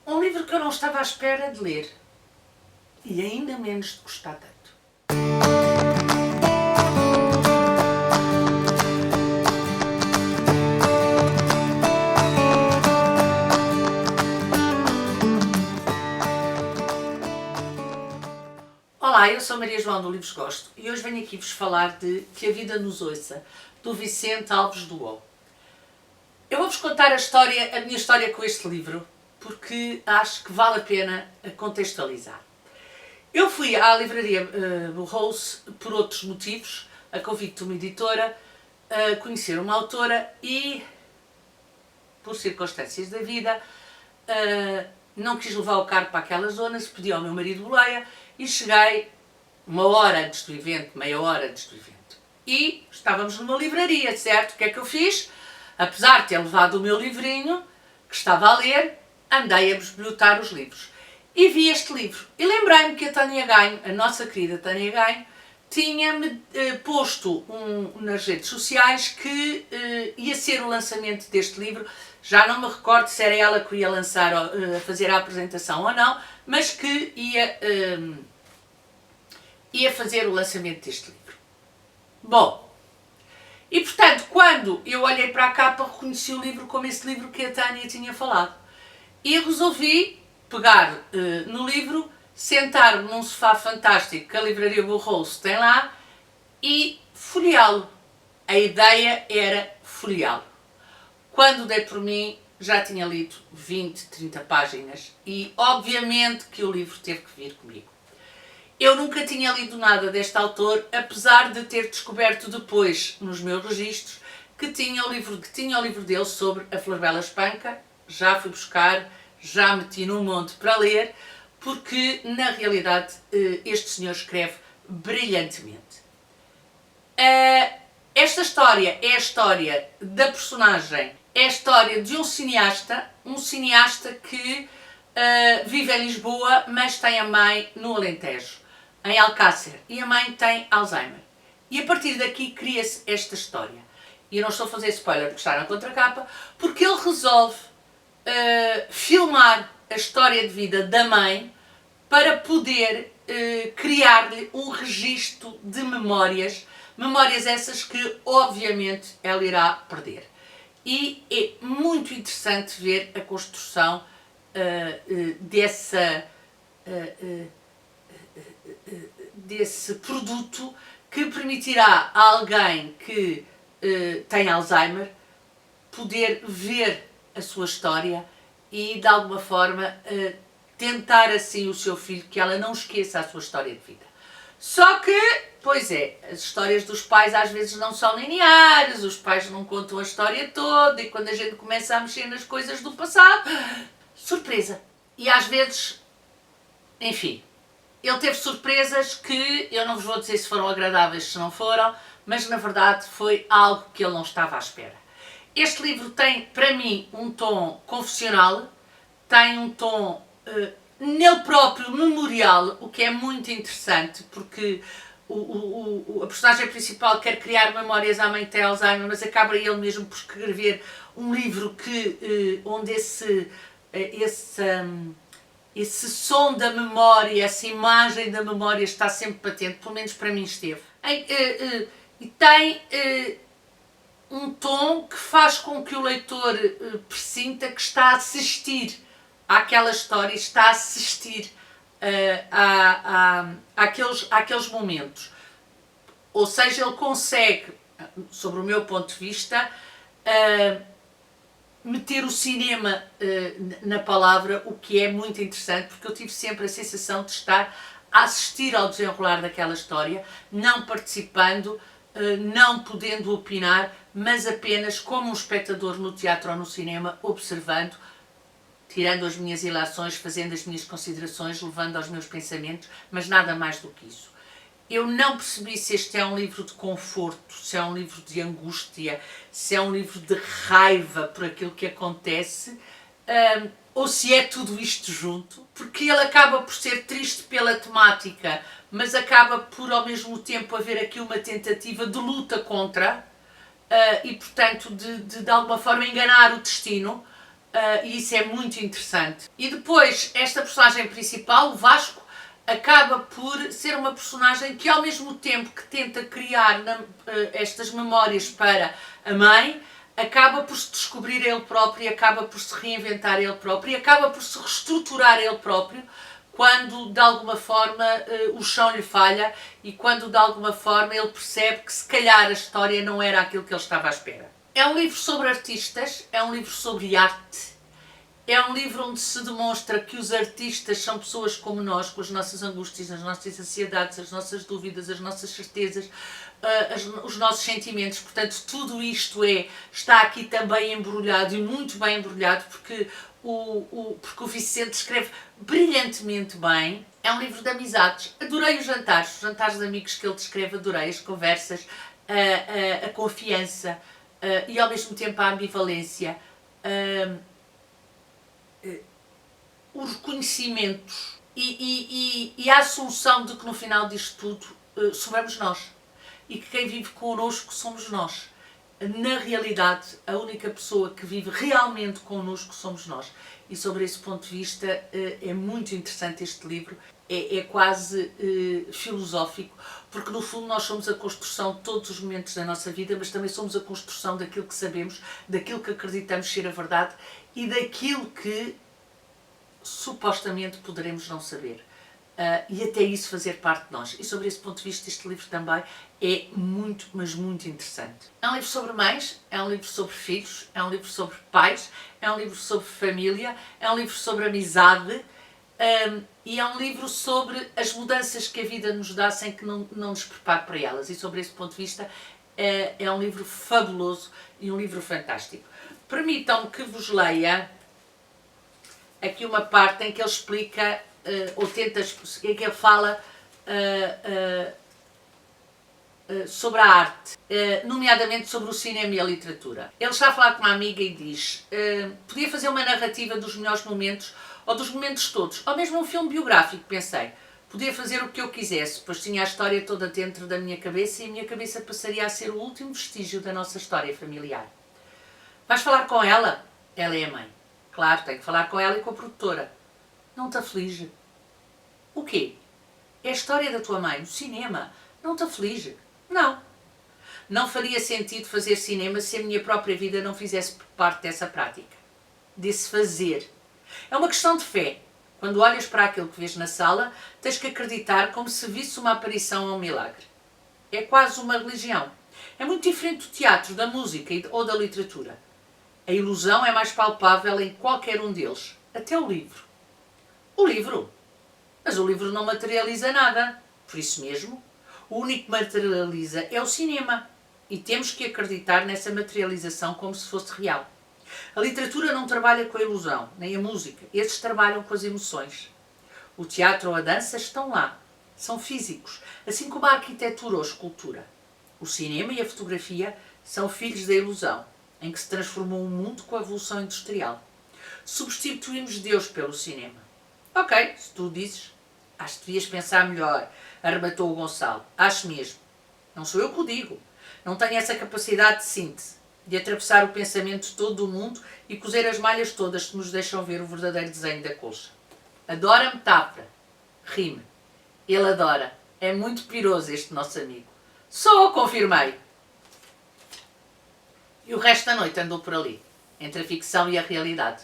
Um livro que eu não estava à espera de ler e ainda menos de gostar tanto. Olá, eu sou Maria João do Livros Gosto e hoje venho aqui vos falar de Que a Vida nos Ouça, do Vicente Alves Duou. Eu vou-vos contar a minha história com este livro, porque acho que vale a pena contextualizar. Eu fui à livraria Burroughs por outros motivos, a convite de uma editora, a conhecer uma autora e, por circunstâncias da vida, não quis levar o carro para aquelas zonas, pedi ao meu marido boleia e cheguei uma hora antes do evento, meia hora antes do evento. E estávamos numa livraria, certo? O que é que eu fiz? Apesar de ter levado o meu livrinho, que estava a ler, andei a bisbilhotar os livros. E vi este livro. E lembrei-me que a Tânia Ganho, a nossa querida Tânia Ganho, tinha-me posto nas redes sociais que ia ser o lançamento deste livro. Já não me recordo se era ela que ia lançar, fazer a apresentação ou não, mas que ia fazer o lançamento deste livro. Bom, e portanto, quando eu olhei para a capa, reconheci o livro como esse livro que a Tânia tinha falado. E resolvi pegar no livro, sentar-me num sofá fantástico que a livraria Burroughs tem lá e folheá-lo. A ideia era folheá-lo. Quando dei por mim, já tinha lido 20, 30 páginas e obviamente que o livro teve que vir comigo. Eu nunca tinha lido nada deste autor, apesar de ter descoberto depois, nos meus registros, que tinha o livro dele sobre a Florbela Espanca. Já fui buscar, já meti num monte para ler, porque, na realidade, este senhor escreve brilhantemente. Esta história é a história da personagem, é a história de um cineasta que vive em Lisboa, mas tem a mãe no Alentejo, em Alcácer, e a mãe tem Alzheimer. E a partir daqui cria-se esta história. E eu não estou a fazer spoiler porque está na contracapa, porque ele resolve filmar a história de vida da mãe para poder criar-lhe um registro de memórias essas que obviamente ela irá perder. E é muito interessante ver a construção desse produto que permitirá a alguém que tem Alzheimer poder ver a sua história e, de alguma forma, tentar assim o seu filho que ela não esqueça a sua história de vida. Só que, pois é, as histórias dos pais às vezes não são lineares, os pais não contam a história toda e quando a gente começa a mexer nas coisas do passado, surpresa! E às vezes, enfim, ele teve surpresas que eu não vos vou dizer se foram agradáveis, se não foram, mas na verdade foi algo que ele não estava à espera. Este livro tem, para mim, um tom confessional, tem um tom nele próprio memorial, o que é muito interessante, porque a personagem principal quer criar memórias à mãe de Alzheimer, mas acaba ele mesmo por escrever um livro onde esse som da memória, essa imagem da memória está sempre patente, pelo menos para mim esteve. E tem um tom que faz com que o leitor pressinta que está a assistir àquela história, está a assistir àqueles momentos. Ou seja, ele consegue, sobre o meu ponto de vista, meter o cinema na palavra, o que é muito interessante, porque eu tive sempre a sensação de estar a assistir ao desenrolar daquela história, não participando, não podendo opinar, mas apenas como um espectador no teatro ou no cinema, observando, tirando as minhas ilações, fazendo as minhas considerações, levando aos meus pensamentos, mas nada mais do que isso. Eu não percebi se este é um livro de conforto, se é um livro de angústia, se é um livro de raiva por aquilo que acontece, ou se é tudo isto junto, porque ele acaba por ser triste pela temática, mas acaba por ao mesmo tempo haver aqui uma tentativa de luta contra, e portanto de alguma forma enganar o destino, e isso é muito interessante. E depois, esta personagem principal, o Vasco, acaba por ser uma personagem que, ao mesmo tempo que tenta criar estas memórias para a mãe, acaba por se descobrir ele próprio, acaba por se reinventar ele próprio, e acaba por se reestruturar ele próprio quando de alguma forma o chão lhe falha e quando de alguma forma ele percebe que se calhar a história não era aquilo que ele estava à espera. É um livro sobre artistas, é um livro sobre arte, é um livro onde se demonstra que os artistas são pessoas como nós, com as nossas angústias, as nossas ansiedades, as nossas dúvidas, as nossas certezas, os nossos sentimentos. Portanto, tudo isto está aqui também embrulhado, e muito bem embrulhado, porque o Vicente escreve brilhantemente bem. É um livro de amizades. Adorei os jantares de amigos que ele descreve, adorei as conversas, a confiança e ao mesmo tempo a ambivalência. Os reconhecimentos e a assunção de que no final disto tudo somos nós e que quem vive connosco somos nós. Na realidade, a única pessoa que vive realmente connosco somos nós. E sobre esse ponto de vista é muito interessante este livro, é quase filosófico, porque no fundo nós somos a construção de todos os momentos da nossa vida, mas também somos a construção daquilo que sabemos, daquilo que acreditamos ser a verdade e daquilo que supostamente poderemos não saber. E até isso fazer parte de nós. E sobre esse ponto de vista este livro também é muito, mas muito interessante. É um livro sobre mães, é um livro sobre filhos, é um livro sobre pais, é um livro sobre família, é um livro sobre amizade e é um livro sobre as mudanças que a vida nos dá sem que não nos prepare para elas. E sobre esse ponto de vista é um livro fabuloso e um livro fantástico. Permitam-me que vos leia aqui uma parte em que ele explica, ou tenta, em que ele fala sobre a arte, nomeadamente sobre o cinema e a literatura. Ele está a falar com uma amiga e diz: podia fazer uma narrativa dos melhores momentos, ou dos momentos todos, ou mesmo um filme biográfico, pensei. Podia fazer o que eu quisesse, pois tinha a história toda dentro da minha cabeça e a minha cabeça passaria a ser o último vestígio da nossa história familiar. Vais falar com ela? Ela é a mãe. Claro, tenho que falar com ela e com a produtora. Não te aflige. O quê? É a história da tua mãe, o cinema. Não te aflige. Não. Não faria sentido fazer cinema se a minha própria vida não fizesse parte dessa prática. Desse fazer. É uma questão de fé. Quando olhas para aquilo que vês na sala, tens que acreditar como se visse uma aparição ou um milagre. É quase uma religião. É muito diferente do teatro, da música ou da literatura. A ilusão é mais palpável em qualquer um deles, até o livro. O livro? Mas o livro não materializa nada. Por isso mesmo, o único que materializa é o cinema. E temos que acreditar nessa materialização como se fosse real. A literatura não trabalha com a ilusão, nem a música. Esses trabalham com as emoções. O teatro ou a dança estão lá. São físicos, assim como a arquitetura ou a escultura. O cinema e a fotografia são filhos da ilusão, em que se transformou o mundo com a evolução industrial. Substituímos Deus pelo cinema. Ok, se tu dizes, acho que devias pensar melhor, arrematou o Gonçalo. Acho mesmo. Não sou eu que o digo. Não tenho essa capacidade de síntese, de atravessar o pensamento de todo o mundo e cozer as malhas todas que nos deixam ver o verdadeiro desenho da colcha. Adoro a metáfora. Rime. Ele adora. É muito piroso este nosso amigo. Só o confirmei. E o resto da noite andou por ali, entre a ficção e a realidade.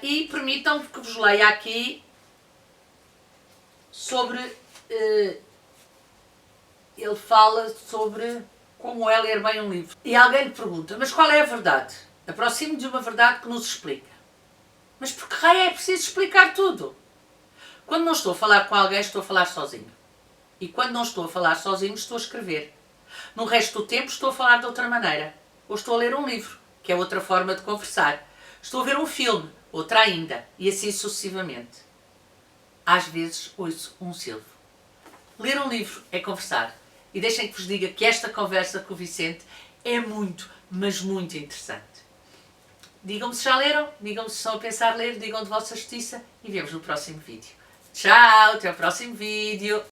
E permitam-me que vos leia aqui sobre... ele fala sobre como é ler bem um livro. E alguém lhe pergunta, mas qual é a verdade? Aproxime de uma verdade que nos explica. Mas por que raio é preciso explicar tudo? Quando não estou a falar com alguém, estou a falar sozinho. E quando não estou a falar sozinho, estou a escrever. No resto do tempo estou a falar de outra maneira. Ou estou a ler um livro, que é outra forma de conversar. Estou a ver um filme, outra ainda, e assim sucessivamente. Às vezes ouço um silvo. Ler um livro é conversar. E deixem que vos diga que esta conversa com o Vicente é muito, mas muito interessante. Digam-me se já leram, digam-me se estão a pensar ler, digam de vossa justiça e vemos no próximo vídeo. Tchau, até o próximo vídeo.